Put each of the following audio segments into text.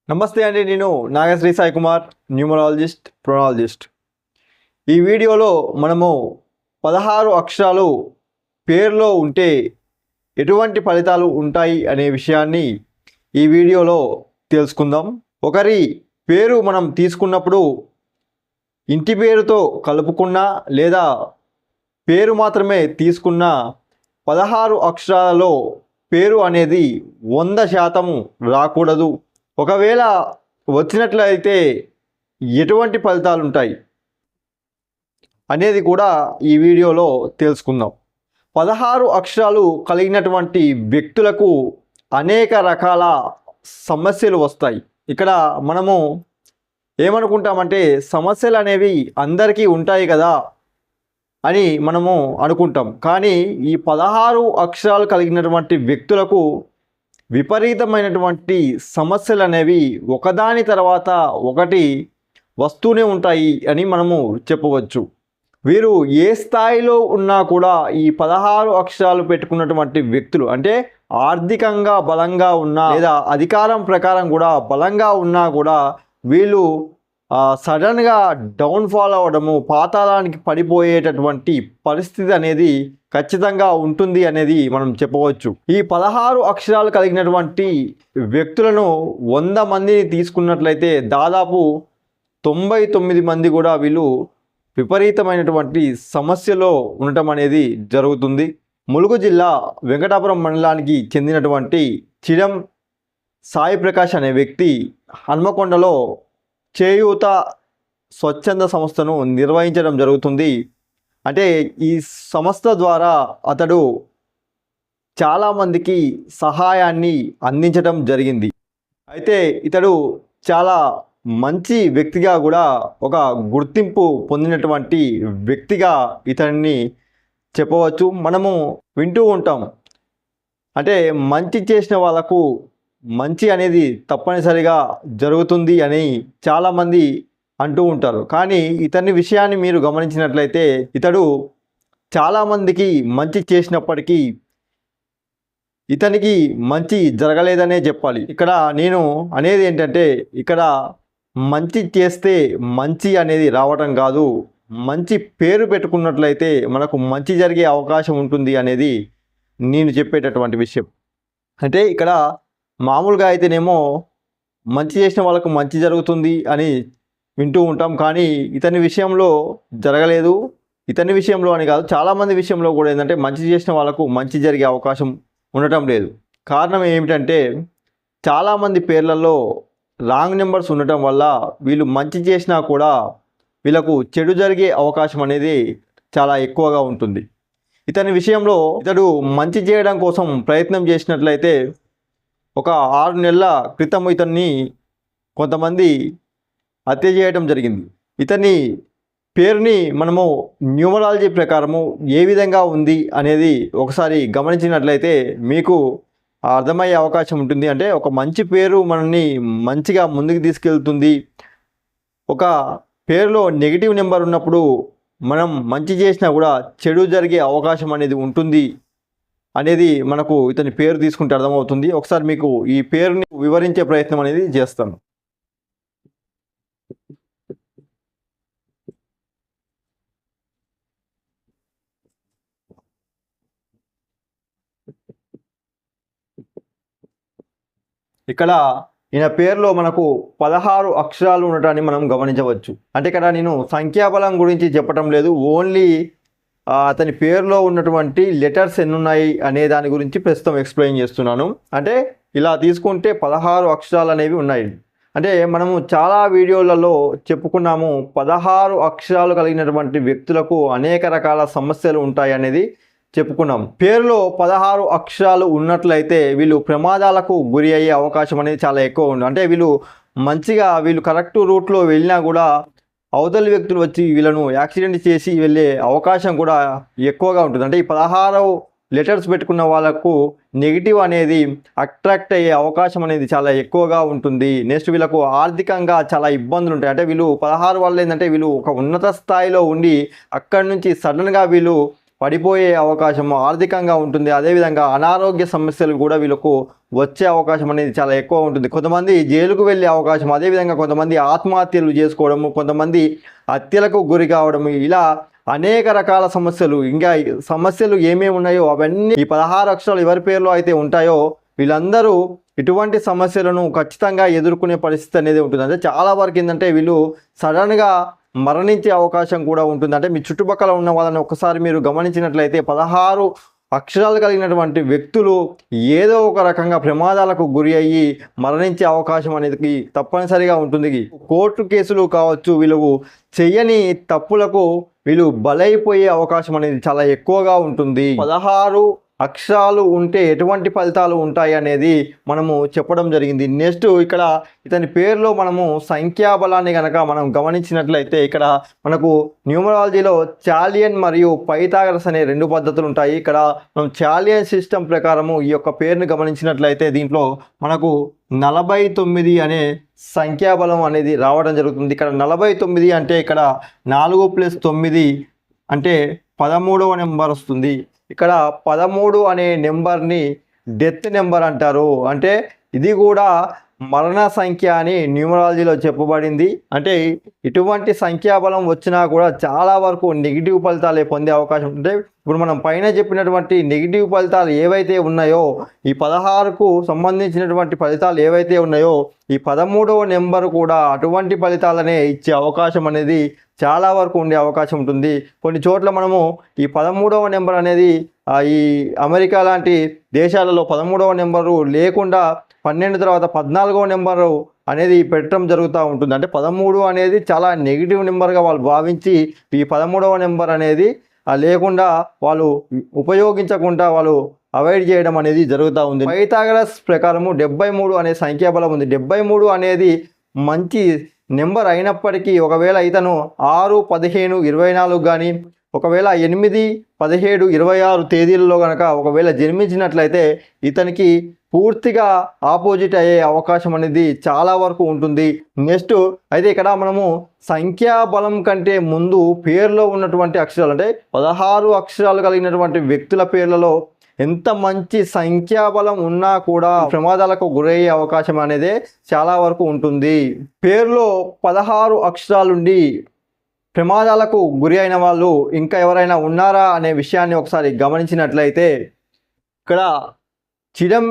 నమస్తే అండి. నేను నాగశ్రీ సాయి కుమార్, న్యూమరాలజిస్ట్, ప్రొనాలజిస్ట్. ఈ వీడియోలో మనము 16 అక్షరాలు పేరులో ఉంటే ఎటువంటి ఫలితాలు ఉంటాయి అనే విషయాన్ని ఈ వీడియోలో తెలుసుకుందాం. ఒకరి పేరు మనం తీసుకున్నప్పుడు ఇంటి పేరుతో కలుపుకున్నా లేదా పేరు మాత్రమే తీసుకున్న 16 అక్షరాలలో పేరు అనేది 100% రాకూడదు. ఒకవేళ వచ్చినట్లయితే ఎటువంటి ఫలితాలు ఉంటాయి అనేది కూడా ఈ వీడియోలో తెలుసుకుందాం. 16 అక్షరాలు కలిగినటువంటి వ్యక్తులకు అనేక రకాల సమస్యలు వస్తాయి. ఇక్కడ మనము ఏమనుకుంటామంటే సమస్యలు అనేవి అందరికీ ఉంటాయి కదా అని మనము అనుకుంటాం. కానీ ఈ 16 అక్షరాలు కలిగినటువంటి వ్యక్తులకు విపరీతమైనటువంటి సమస్యలు అనేవి ఒకదాని తర్వాత ఒకటి వస్తూనే ఉంటాయి అని మనము చెప్పవచ్చు. వీరు ఏ స్థాయిలో ఉన్నా కూడా ఈ 16 అక్షరాలు పెట్టుకున్నటువంటి వ్యక్తులు అంటే ఆర్థికంగా బలంగా ఉన్నా లేదా అధికారం ప్రకారం కూడా బలంగా ఉన్నా కూడా వీళ్ళు సడన్గా డౌన్ఫాల్ అవ్వడము, పాతాళానికి పడిపోయేటటువంటి పరిస్థితి అనేది ఖచ్చితంగా ఉంటుంది అనేది మనం చెప్పవచ్చు. ఈ 16 అక్షరాలు కలిగినటువంటి వ్యక్తులను 100 మందిని తీసుకున్నట్లయితే దాదాపు 99 మంది కూడా వీళ్ళు విపరీతమైనటువంటి సమస్యలో ఉండటం అనేది జరుగుతుంది. ములుగు జిల్లా వెంకటాపురం మండలానికి చెందినటువంటి చిరం సాయి ప్రకాష్ అనే వ్యక్తి హన్మకొండలో చేయూత స్వచ్ఛంద సంస్థను నిర్వహించడం జరుగుతుంది. అంటే ఈ సంస్థ ద్వారా అతడు చాలామందికి సహాయాన్ని అందించడం జరిగింది. అయితే ఇతడు చాలా మంచి వ్యక్తిగా కూడా ఒక గుర్తింపు పొందినటువంటి వ్యక్తిగా ఇతన్ని చెప్పవచ్చు. మనము వింటూ ఉంటాం, అంటే మంచి చేసిన వాళ్ళకు మంచి అనేది తప్పనిసరిగా జరుగుతుంది అని చాలామంది అంటూ ఉంటారు. కానీ ఇతని విషయాన్ని మీరు గమనించినట్లయితే ఇతడు చాలామందికి మంచి చేసినప్పటికీ ఇతనికి మంచి జరగలేదనే చెప్పాలి. ఇక్కడ నేను అనేది ఏంటంటే ఇక్కడ మంచి చేస్తే మంచి అనేది రావటం కాదు, మంచి పేరు పెట్టుకున్నట్లయితే మనకు మంచి జరిగే అవకాశం ఉంటుంది అనేది నేను చెప్పేటటువంటి విషయం. అంటే ఇక్కడ మామూలుగా అయితేనేమో మంచి చేసిన వాళ్ళకు మంచి జరుగుతుంది అని వింటూ ఉంటాం. కానీ ఇతని విషయంలో జరగలేదు. ఇతని విషయంలో అని కాదు, చాలామంది విషయంలో కూడా ఏంటంటే మంచి చేసిన వాళ్ళకు మంచి జరిగే అవకాశం ఉండటం లేదు. కారణం ఏమిటంటే చాలామంది పేర్లలో రాంగ్ నెంబర్స్ ఉండటం వల్ల వీళ్ళు మంచి చేసినా కూడా వీళ్ళకు చెడు జరిగే అవకాశం అనేది చాలా ఎక్కువగా ఉంటుంది. ఇతని విషయంలో ఇతడు మంచి చేయడం కోసం ప్రయత్నం చేసినట్లయితే ఒక 6 నెలల క్రితం ఇతన్ని కొంతమంది హత్య చేయడం జరిగింది. ఇతని పేరుని మనము న్యూమరాలజీ ప్రకారము ఏ విధంగా ఉంది అనేది ఒకసారి గమనించినట్లయితే మీకు అర్థమయ్యే అవకాశం ఉంటుంది. అంటే ఒక మంచి పేరు మనల్ని మంచిగా ముందుకు తీసుకెళ్తుంది. ఒక పేరులో నెగిటివ్ నెంబర్ ఉన్నప్పుడు మనం మంచి చేసినా కూడా చెడు జరిగే అవకాశం అనేది ఉంటుంది అనేది మనకు ఇతని పేరు తీసుకుంటే అర్థమవుతుంది. ఒకసారి మీకు ఈ పేరుని వివరించే ప్రయత్నం అనేది చేస్తాను. ఇక్కడ ఈయన పేరులో మనకు 16 అక్షరాలు ఉండటాన్ని మనం గమనించవచ్చు. అంటే ఇక్కడ నేను సంఖ్యాబలం గురించి చెప్పటం లేదు, ఓన్లీ అతని పేరులో ఉన్నటువంటి లెటర్స్ ఎన్ని ఉన్నాయి అనే దాని గురించి ప్రస్తుతం ఎక్స్ప్లెయిన్ చేస్తున్నాను. అంటే ఇలా తీసుకుంటే 16 అక్షరాలు అనేవి ఉన్నాయి. అంటే మనము చాలా వీడియోలలో చెప్పుకున్నాము 16 అక్షరాలు కలిగినటువంటి వ్యక్తులకు అనేక రకాల సమస్యలు ఉంటాయి అనేది చెప్పుకున్నాం. పేరులో 16 అక్షరాలు ఉన్నట్లయితే వీళ్ళు ప్రమాదాలకు గురి అయ్యే అవకాశం అనేది చాలా ఎక్కువ ఉంది. అంటే వీళ్ళు కరెక్ట్ రూట్లో వెళ్ళినా కూడా అవతలి వ్యక్తులు వచ్చి వీళ్ళను యాక్సిడెంట్ చేసి వెళ్ళే అవకాశం కూడా ఎక్కువగా ఉంటుంది. అంటే ఈ 16 లెటర్స్ పెట్టుకున్న వాళ్ళకు నెగిటివ్ అనేది అట్రాక్ట్ అయ్యే అవకాశం అనేది చాలా ఎక్కువగా ఉంటుంది. నెక్స్ట్ వీళ్ళకు ఆర్థికంగా చాలా ఇబ్బందులు ఉంటాయి. అంటే వీళ్ళు 16 వాళ్ళు ఏంటంటే వీళ్ళు ఒక ఉన్నత స్థాయిలో ఉండి అక్కడి నుంచి సడన్గా వీళ్ళు పడిపోయే అవకాశం ఆర్థికంగా ఉంటుంది. అదేవిధంగా అనారోగ్య సమస్యలు కూడా వీళ్ళకు వచ్చే అవకాశం అనేది చాలా ఎక్కువ ఉంటుంది. కొంతమంది జైలుకు వెళ్ళే అవకాశం, అదేవిధంగా కొంతమంది ఆత్మహత్యలు చేసుకోవడము, కొంతమంది హత్యలకు గురి కావడము, ఇలా అనేక రకాల సమస్యలు, ఇంకా సమస్యలు ఏమేమి ఉన్నాయో అవన్నీ ఈ 16 అక్షరాలు ఎవరి పేర్లో అయితే ఉంటాయో వీళ్ళందరూ ఇటువంటి సమస్యలను ఖచ్చితంగా ఎదుర్కొనే పరిస్థితి అనేది ఉంటుంది. అంటే చాలా వరకు ఏంటంటే వీళ్ళు సడన్గా మరణించే అవకాశం కూడా ఉంటుంది. అంటే మీ చుట్టుపక్కల ఉన్న వాళ్ళని ఒకసారి మీరు గమనించినట్లయితే 16 అక్షరాలు కలిగినటువంటి వ్యక్తులు ఏదో ఒక రకంగా ప్రమాదాలకు గురి అయ్యి మరణించే అవకాశం అనేది తప్పనిసరిగా ఉంటుంది. కోర్టు కేసులు కావచ్చు, వీళ్ళు చెయ్యని తప్పులకు వీళ్ళు బలైపోయే అవకాశం అనేది చాలా ఎక్కువగా ఉంటుంది. 16 అక్షరాలు ఉంటే ఎటువంటి ఫలితాలు ఉంటాయి అనేది మనము చెప్పడం జరిగింది. నెక్స్ట్ ఇక్కడ ఇతని పేరులో మనము సంఖ్యాబలాన్ని కనుక మనం గమనించినట్లయితే ఇక్కడ మనకు న్యూమరాలజీలో చాలియన్ మరియు పైథాగరస్ అనే 2 పద్ధతులు ఉంటాయి. ఇక్కడ మనం చాలియన్ సిస్టమ్ ప్రకారము ఈ యొక్క పేరును గమనించినట్లయితే దీంట్లో మనకు 49 అనే సంఖ్యాబలం అనేది రావడం జరుగుతుంది. ఇక్కడ 49 అంటే ఇక్కడ 4 + 9 అంటే 13వ నెంబర్ వస్తుంది. ఇక్కడ 13 అనే నెంబర్ని డెత్ నెంబర్ అంటారు. అంటే ఇది కూడా మరణ సంఖ్య అని న్యూమరాలజీలో చెప్పబడింది. అంటే ఇటువంటి సంఖ్యాబలం వచ్చినా కూడా చాలా వరకు నెగిటివ్ ఫలితాలే పొందే అవకాశం ఉంటుంది. ఇప్పుడు మనం పైన చెప్పినటువంటి నెగిటివ్ ఫలితాలు ఏవైతే ఉన్నాయో, ఈ 16కు సంబంధించినటువంటి ఫలితాలు ఏవైతే ఉన్నాయో ఈ 13వ నెంబర్ కూడా అటువంటి ఫలితాలనే ఇచ్చే అవకాశం అనేది చాలా వరకు ఉండే అవకాశం ఉంటుంది. కొన్ని చోట్ల మనము ఈ 13వ నెంబర్ అనేది ఈ అమెరికా లాంటి దేశాలలో 13వ నెంబరు లేకుండా 12 తర్వాత 14వ నెంబరు అనేది పెట్టడం జరుగుతూ ఉంటుంది. అంటే 13 అనేది చాలా నెగిటివ్ నెంబర్గా వాళ్ళు భావించి ఈ 13వ నెంబర్ అనేది లేకుండా వాళ్ళు ఉపయోగించకుండా వాళ్ళు అవాయిడ్ చేయడం అనేది జరుగుతూ ఉంది. పైథాగరస్ ప్రకారము 73 అనే సంఖ్యాబలం ఉంది. 73 అనేది మంచి నెంబర్ అయినప్పటికీ ఒకవేళ ఇతను 6, 15, 24 కానీ ఒకవేళ 8, 17, 26 తేదీలలో కనుక ఒకవేళ జన్మించినట్లయితే ఇతనికి పూర్తిగా ఆపోజిట్ అయ్యే అవకాశం అనేది చాలా వరకు ఉంటుంది. నెక్స్ట్ అయితే ఇక్కడ మనము సంఖ్యాబలం కంటే ముందు పేరులో ఉన్నటువంటి అక్షరాలు, అంటే 16 అక్షరాలు కలిగినటువంటి వ్యక్తుల పేర్లలో ఎంత మంచి సంఖ్యాబలం ఉన్నా కూడా ప్రమాదాలకు గురయ్యే అవకాశం అనేది చాలా వరకు ఉంటుంది. పేరులో 16 అక్షరాలుండి ప్రమాదాలకు గురి అయిన వాళ్ళు ఇంకా ఎవరైనా ఉన్నారా అనే విషయాన్ని ఒకసారి గమనించినట్లయితే ఇక్కడ చిరం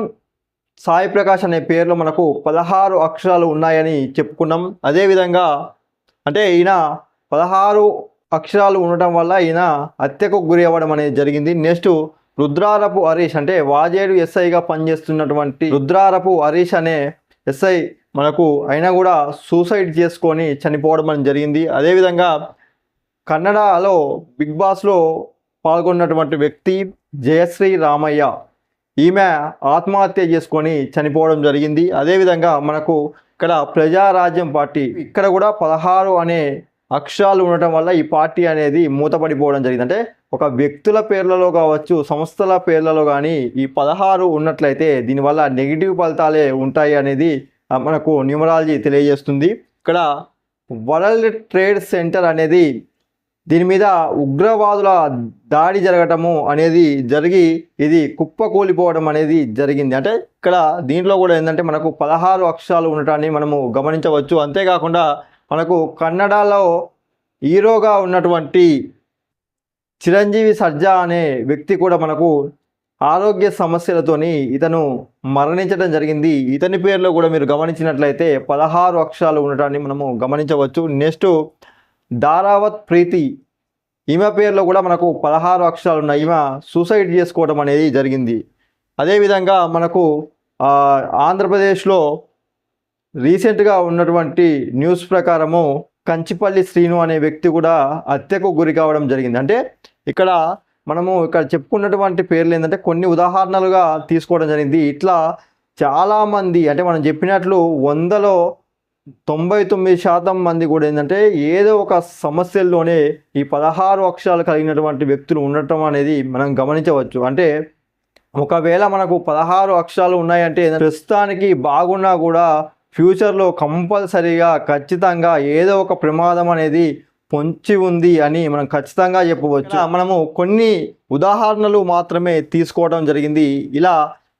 సాయి ప్రకాష్ అనే పేరులో మనకు 16 అక్షరాలు ఉన్నాయని చెప్పుకున్నాం. అదేవిధంగా అంటే ఈయన 16 అక్షరాలు ఉండటం వల్ల ఈయన హత్యకు గురి అవ్వడం అనేది జరిగింది. నెక్స్ట్ రుద్రారపు హరీష్, అంటే వాజేడు ఎస్ఐగా పనిచేస్తున్నటువంటి రుద్రారపు హరీష్ అనే ఎస్ఐ మనకు అయినా కూడా సూసైడ్ చేసుకొని చనిపోవడం అనేది జరిగింది. అదేవిధంగా కన్నడలో బిగ్ బాస్లో పాల్గొన్నటువంటి వ్యక్తి జయశ్రీ రామయ్య, ఈమె ఆత్మహత్య చేసుకొని చనిపోవడం జరిగింది. అదేవిధంగా మనకు ఇక్కడ ప్రజారాజ్యం పార్టీ, ఇక్కడ కూడా 16 అనే అక్షరాలు ఉండటం వల్ల ఈ పార్టీ అనేది మూతపడిపోవడం జరిగింది. అంటే ఒక వ్యక్తుల పేర్లలో కావచ్చు, సంస్థల పేర్లలో కానీ ఈ 16 ఉన్నట్లయితే దీనివల్ల నెగిటివ్ ఫలితాలే ఉంటాయి అనేది మనకు న్యూమరాలజీ తెలియజేస్తుంది. ఇక్కడ వరల్డ్ ట్రేడ్ సెంటర్ అనేది దీని మీద ఉగ్రవాదుల దాడి జరగటము అనేది జరిగి ఇది కుప్పకూలిపోవడం అనేది జరిగింది. అంటే ఇక్కడ దీంట్లో కూడా ఏంటంటే మనకు 16 అక్షరాలు ఉండటాన్ని మనము గమనించవచ్చు. అంతేకాకుండా మనకు కన్నడలో హీరోగా ఉన్నటువంటి చిరంజీవి సర్జా అనే వ్యక్తి కూడా మనకు ఆరోగ్య సమస్యలతోని ఇతను మరణించడం జరిగింది. ఇతని పేరులో కూడా మీరు గమనించినట్లయితే 16 అక్షరాలు ఉండటాన్ని మనము గమనించవచ్చు. నెక్స్ట్ దారావత్ ప్రీతి, ఈమె పేరులో కూడా మనకు 16 అక్షరాలు ఉన్నాయి. ఈమె సూసైడ్ చేసుకోవడం అనేది జరిగింది. అదేవిధంగా మనకు ఆంధ్రప్రదేశ్లో రీసెంట్గా ఉన్నటువంటి న్యూస్ ప్రకారము కంచిపల్లి శ్రీను అనే వ్యక్తి కూడా హత్యకు గురి కావడం జరిగింది. అంటే ఇక్కడ మనము ఇక్కడ చెప్పుకున్నటువంటి పేర్లు ఏంటంటే కొన్ని ఉదాహరణలుగా తీసుకోవడం జరిగింది. ఇట్లా చాలామంది, అంటే మనం చెప్పినట్లు 100లో 99% మంది కూడా ఏంటంటే ఏదో ఒక సమస్యల్లోనే ఈ 16 అక్షరాలు కలిగినటువంటి వ్యక్తులు ఉండటం అనేది మనం గమనించవచ్చు. అంటే ఒకవేళ మనకు 16 అక్షరాలు ఉన్నాయంటే ప్రస్తుతానికి బాగున్నా కూడా ఫ్యూచర్లో కంపల్సరీగా ఖచ్చితంగా ఏదో ఒక ప్రమాదం అనేది పొంచి ఉంది అని మనం ఖచ్చితంగా చెప్పవచ్చు. మనము కొన్ని ఉదాహరణలు మాత్రమే తీసుకోవడం జరిగింది. ఇలా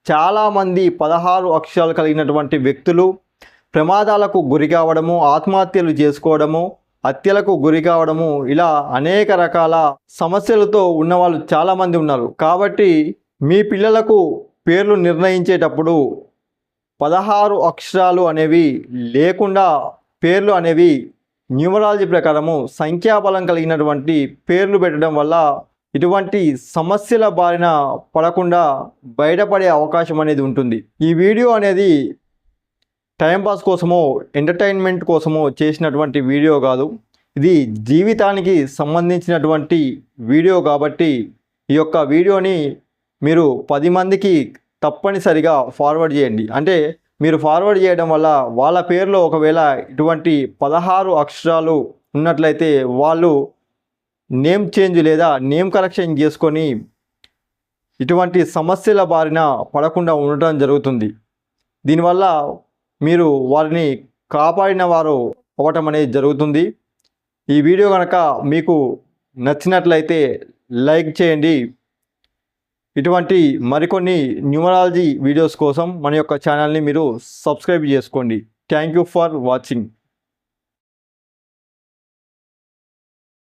చాలామంది 16 అక్షరాలు కలిగినటువంటి వ్యక్తులు ప్రమాదాలకు గురి కావడము, ఆత్మహత్యలు చేసుకోవడము, హత్యలకు గురి కావడము, ఇలా అనేక రకాల సమస్యలతో ఉన్నవాళ్ళు చాలామంది ఉన్నారు. కాబట్టి మీ పిల్లలకు పేర్లు నిర్ణయించేటప్పుడు 16 అక్షరాలు అనేవి లేకుండా పేర్లు అనేవి న్యూమరాలజీ ప్రకారము సంఖ్యాబలం కలిగినటువంటి పేర్లు పెట్టడం వల్ల ఇటువంటి సమస్యల బారిన పడకుండా బయటపడే అవకాశం అనేది ఉంటుంది. ఈ వీడియో అనేది టైంపాస్ కోసమో ఎంటర్టైన్మెంట్ కోసమో చేసినటువంటి వీడియో కాదు. ఇది జీవితానికి సంబంధించినటువంటి వీడియో కాబట్టి ఈ యొక్క వీడియోని మీరు 10 మందికి తప్పనిసరిగా ఫార్వర్డ్ చేయండి. అంటే మీరు ఫార్వర్డ్ చేయడం వల్ల వాళ్ళ పేరులో ఒకవేళ ఇటువంటి 16 అక్షరాలు ఉన్నట్లయితే వాళ్ళు నేమ్ చేంజ్ లేదా నేమ్ కరెక్షన్ చేసుకొని ఇటువంటి సమస్యల బారిన పడకుండా ఉండటం జరుగుతుంది. దీనివల్ల మీరు వారిని కాపాడిన వారు అవ్వటం అనేది జరుగుతుంది. ఈ వీడియో కనుక మీకు నచ్చినట్లయితే లైక్ చేయండి. ఇటువంటి మరికొన్ని న్యూమరాలజీ వీడియోస్ కోసం మన యొక్క ఛానల్ని మీరు సబ్స్క్రైబ్ చేసుకోండి. Thank you for watching.